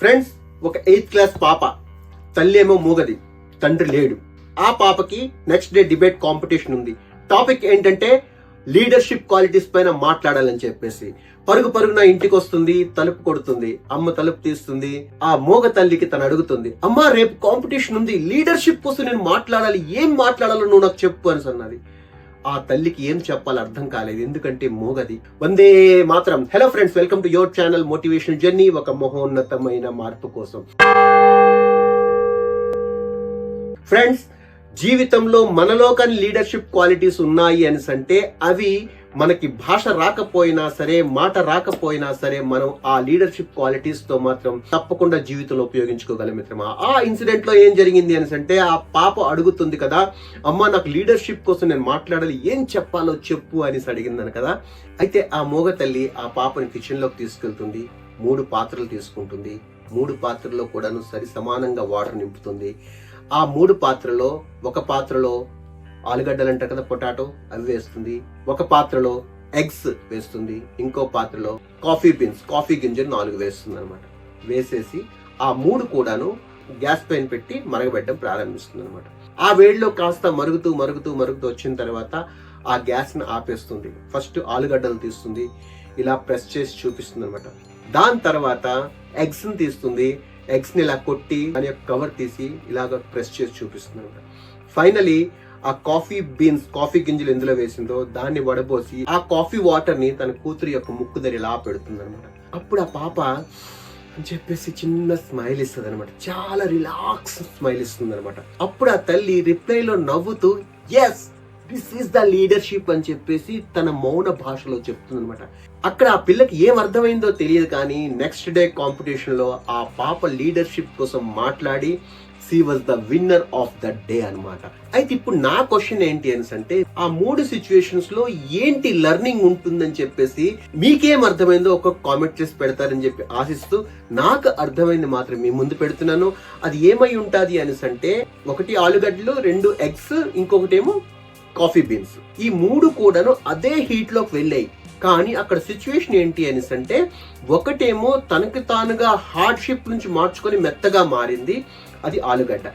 Friends, ఒక 8th class పాప, తల్లేమో మూగది, తండ్రి లేడు. ఆ పాపకి నెక్స్ట్ డే డిబేట్ కాంపిటీషన్ ఉంది. టాపిక్ ఏంటంటే లీడర్షిప్ క్వాలిటీస్ పైన మాట్లాడాలని చెప్పేసి పరుగున ఇంటికి వస్తుంది, తలుపు కొడుతుంది. అమ్మ తలుపు తీస్తుంది. ఆ మూగ తల్లికి తను అడుగుతుంది, అమ్మ రేపు కాంపిటీషన్ ఉంది, లీడర్షిప్ కోసం నేను మాట్లాడాలి, ఏం మాట్లాడాలో నువ్వు నాకు చెప్పు అని అన్నది. ఆ తల్లికి ఏం చెప్పాలో అర్థం కాలేదు, ఎందుకంటే మూగది. వందే మాత్రం. Hello friends, welcome to your channel motivation journey, ఒక మహోన్నతమైన మార్పు కోసం. ఫ్రెండ్స్, జీవితంలో మనలో కానీ లీడర్షిప్ క్వాలిటీస్ ఉన్నాయి అని అంటే అవి మనకి భాష రాకపోయినా సరే, మాట రాకపోయినా సరే, మనం ఆ లీడర్షిప్ క్వాలిటీస్ తో మాత్రం తప్పకుండా జీవితంలో ఉపయోగించుకోగలం మిత్రమా. ఆ ఇన్సిడెంట్ లో ఏం జరిగింది అని అంటే, ఆ పాప అడుగుతుంది కదా, అమ్మ నాకు లీడర్షిప్ కోసం నేను మాట్లాడాలి, ఏం చెప్పాలో చెప్పు అని అడిగిందని కదా. అయితే ఆ మూగ తల్లి ఆ పాపని కిచెన్ లోకి తీసుకెళ్తుంది. 3 పాత్రలు తీసుకుంటుంది. 3 పాత్రల్లో కూడాను సరి సమానంగా వాటర్ నింపుతుంది. ఆ 3 పాత్రలో ఒక పాత్రలో ఆలుగడ్డలు అంటారు కదా, పొటాటో, అవి వేస్తుంది. ఒక పాత్రలో ఎగ్స్ వేస్తుంది. ఇంకో పాత్రలో కాఫీ బీన్స్, కాఫీ గింజలు 4 వేస్తుంది అనమాట. వేసేసి ఆ 3 కూడాను గ్యాస్ పైన పెట్టి మరగబెట్టడం ప్రారంభిస్తుంది అనమాట. ఆ వేడిలో కాస్త మరుగుతూ వచ్చిన తర్వాత ఆ గ్యాస్ ని ఆపేస్తుంది. ఫస్ట్ ఆలుగడ్డలు తీస్తుంది, ఇలా ప్రెస్ చేసి చూపిస్తుంది అనమాట. దాని తర్వాత ఎగ్స్ ని తీస్తుంది. ఎగ్స్ ని ఇలా కొట్టి దాని యొక్క కవర్ తీసి ఇలాగ ప్రెస్ చేసి చూపిస్తుంది అనమాట. ఫైనలీ ఆ కాఫీ బీన్స్, కాఫీ గింజలు ఎందులో వేసిందో దాన్ని వడబోసి ఆ కాఫీ వాటర్ ని తన కూతురు యొక్క ముక్కు దగ్గర ఇలా పెడుతుంది అనమాట. అప్పుడు ఆ పాప అని చెప్పేసి చిన్న స్మైల్ ఇస్తుంది అనమాట. చాలా రిలాక్స్ స్మైల్ ఇస్తుంది అనమాట. అప్పుడు ఆ తల్లి రిప్లైలో నవ్వుతూ, yes this is the leadership అని చెప్పేసి తన మౌన భాషలో చెప్తుంది అనమాట. అక్కడ ఆ పిల్లకి ఏం అర్థమైందో తెలియదు, కానీ నెక్స్ట్ డే కాంపిటీషన్ లో ఆ పాప లీడర్షిప్ కోసం మాట్లాడి she was the winner of the day అన్నమాట. అయితే ఇప్పుడు నా క్వశ్చన్ ఏంటి అని అంటే, ఆ 3 సిచ్యువేషన్స్ లో ఏంటి లెర్నింగ్ ఉంటుందని చెప్పేసి మీకేం అర్థమైందో ఒక కామెంట్ చేసి పెడతారని చెప్పి ఆశిస్తూ, నాకు అర్థమైంది మాత్రం మీ ముందు పెడుతున్నాను. అది ఏమై ఉంటుంది అని అంటే, 1 ఆలుగడ్డలు, 2 ఎగ్స్, ఇంకొకటేమో కాఫీ బీన్స్. ఈ 3 కూడాను అదే హీట్ లోకి వెళ్ళాయి. కానీ అక్కడ సిచ్యువేషన్ ఏంటి అని అంటే, ఒకటేమో తనకి తానుగా హార్డ్షిప్ నుంచి మార్చుకొని మెత్తగా మారింది, అది ఆలుగడ్డ.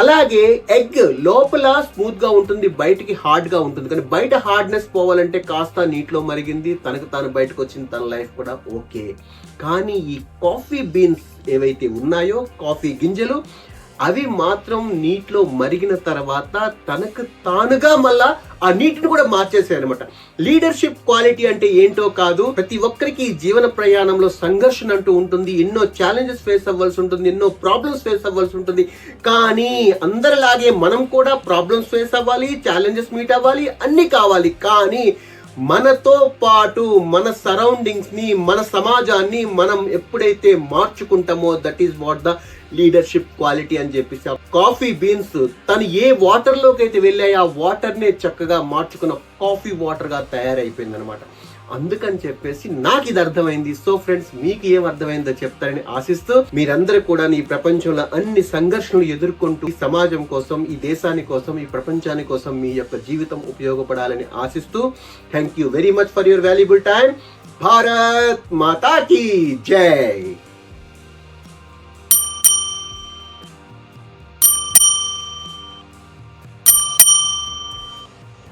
అలాగే ఎగ్ లోపల స్మూత్ గా ఉంటుంది, బయటికి హార్డ్ గా ఉంటుంది. కానీ బయట హార్డ్నెస్ పోవాలంటే కాస్త నీటిలో మరిగింది, తనకు తాను బయటకు వచ్చింది, తన లైఫ్ కూడా ఓకే. కానీ ఈ కాఫీ బీన్స్ ఏవైతే ఉన్నాయో, కాఫీ గింజలు, అవి మాత్రం నీటిలో మరిగిన తర్వాత తనకు తానుగా మళ్ళా ఆ నీటిని కూడా మార్చేసాయి అనమాట. లీడర్షిప్ క్వాలిటీ అంటే ఏంటో కాదు, ప్రతి ఒక్కరికి జీవన ప్రయాణంలో సంఘర్షణ అంటూ ఉంటుంది. ఎన్నో ఛాలెంజెస్ ఫేస్ అవ్వాల్సి ఉంటుంది, ఎన్నో ప్రాబ్లమ్స్ ఫేస్ అవ్వాల్సి ఉంటుంది. కానీ అందరిలాగే మనం కూడా ప్రాబ్లమ్స్ ఫేస్ అవ్వాలి, ఛాలెంజెస్ మీట్ అవ్వాలి, అన్ని కావాలి. కానీ మనతో పాటు మన సరౌండింగ్స్ ని, మన సమాజాన్ని మనం ఎప్పుడైతే మార్చుకుంటామో, that is what the leadership quality అని చెప్పేసి. కాఫీ బీన్స్ తను ఏ వాటర్ లోకి అయితే వెళ్ళాయో ఆ వాటర్ నే చక్కగా మార్చుకున్న కాఫీ వాటర్ గా తయారైపోయింది అనమాట. అందుకని చెప్పేసి నాకు ఇది అర్థమైంది. సో ఫ్రెండ్స్, మీకు ఏం అర్థమైందో చెప్తారని ఆశిస్తూ, మీరందరూ కూడా ఈ ప్రపంచంలో అన్ని సంఘర్షణలు ఎదుర్కొంటూ ఈ సమాజం కోసం, ఈ దేశాని కోసం, ఈ ప్రపంచాని కోసం మీ యొక్క జీవితం ఉపయోగపడాలని ఆశిస్తూ, thank you very much for your valuable time. Bharat Mata కీ జై.